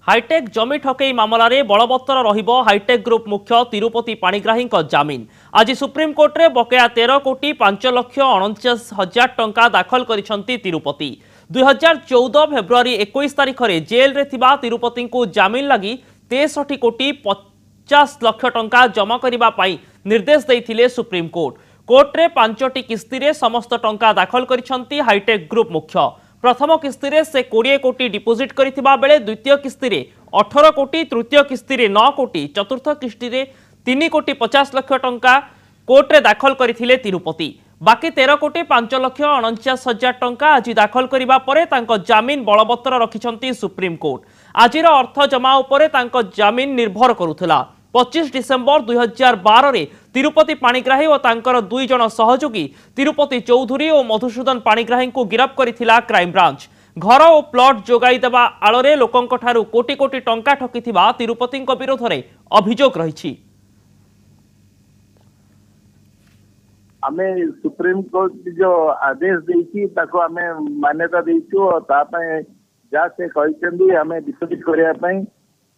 Hi tech जमी ठकई मामलें बलवत्तर रहिबो हाईटेक ग्रुप मुख्य तिरुपति पाणिग्राही जमीन। आज सुप्रीमकोर्ट रे बकेया 13 कोटी 5,49,000 टंका दाखल करिसंती तिरुपति। 2014 फेब्रुआरी 21 तारिख रे जेल रे थिबा तिरुपति को जमीन लगी 63 कोटी 50 लाख टंका जमा करिबा पाई निर्देश देइथिले सुप्रीमकोर्ट। कोर्ट रे 5टी किस्ती रे समस्त टंका दाखल करिसंती हाईटेक ग्रुप मुख्य। प्रथम किस्ती रे से 20 कोटी डिपोजिट करिथिबा बेले द्वितीय किस्ती रे 18 कोटी, तृतीय किस्ती रे 9 कोटी, चतुर्थ किस्ती रे 3 कोटी 50 लाख टंका कोर्ट रे दाखल करिथिले तिरुपति। बाकी 13 कोटी 5,49,000 टंका आज दाखल करिबा परे तांको जमीन बलवत्तर रखिसंती सुप्रीम कोर्ट। आजिर अर्थ जमा उपरे तांको जमीन निर्भर करुथला। 25 डिसेम्बर 2012 रे तिरुपति पाणिग्राही और तांकर 2 जन सहयोगी तिरुपति चौधरी और मधुसूदन पाणिग्राही को गिरफ्त करिथिला क्राइम ब्रांच। घर और प्लॉट जोगाई देबा आलोरे लोकंक ठारू कोटी कोटी टंका ठकिथिबा तिरुपति विरोध में अभियोग रहिछि। आमे सुप्रीम कोर्ट जो आदेश देछि ताको आमे मान्यता देछु और तापय जा से कहिसेंदी आमे डिपोजिट करिया पई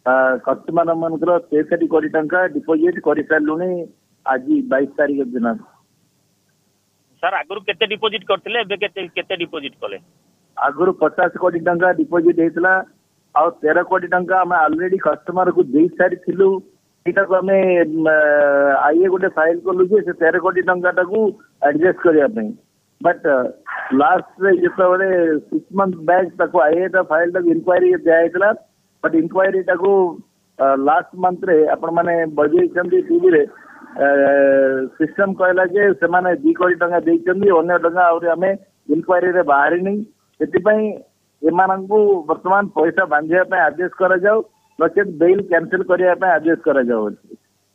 कस्टमर मनकर 63 कोटी टंका डिपोजिट करि सारलुनी। आज 22 तारिख दिन सर आगुरु केते डिपोजिट करथिले एबे केते डिपोजिट कले? आगुरु 50 कोटी टंका डिपोजिट हेतला और 13 कोटी टंका हम ऑलरेडी कस्टमर को दे सारी थिलु। एटा को हमें आइए गोटे फाइल कलु जे से 13 कोटी टंका टाकू एडजस्ट करिया पई। बट लास्ट रे जेतबे 6 मंथ बैक ताको आइए ता फाइल तक इंक्वायरी दियाइतला। बट इंक्वायरी टाकू लास्ट मंथ रे अपन माने बजे चंदी टीवी रे सिस्टम कहला जे से माने 2 कोटी टंका देइचंदी अन्य टंका और हमें इंक्वायरी रे बाहरी नहीं। सेतिपई एमानंकु वर्तमान पैसा बांधिया पे आदेश करा जाऊ, नचेत बेल कैंसिल करिया पे आदेश करा जाऊ।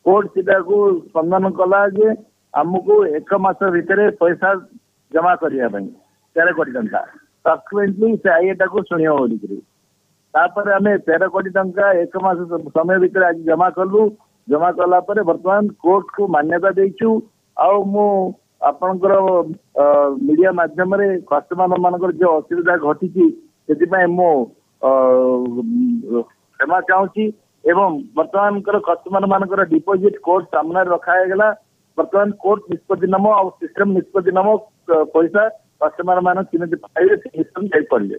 कोर्ट सीधा को स्पंदन कला जे हमको 1 मास भीतर पैसा जमा करिया पे 13 कोटी टंका सब्सिक्वेंटली से आईएटा को सुनियो बोलिकरी तापर हमें 13 कोटी टंका 1 मास समय भीतर आज जमा कलु। जमा कला पर वर्तमान कोर्ट को मान्यता देछु आउ मु आपनकर मीडिया माध्यम रे कस्टमर मानकर जो असुविधा घटी से मो क्षमा चाहूँगी एवं वर्तमान कस्टमर मानकर डिपोजिट कोर्ट सामने रखा गला। वर्तमान कोर्ट निष्पत्ति नम और सिस्टम निष्पत्ति नम पैसा कस्टमर मान किमती पाइबे सिस्टम जाई पड़े।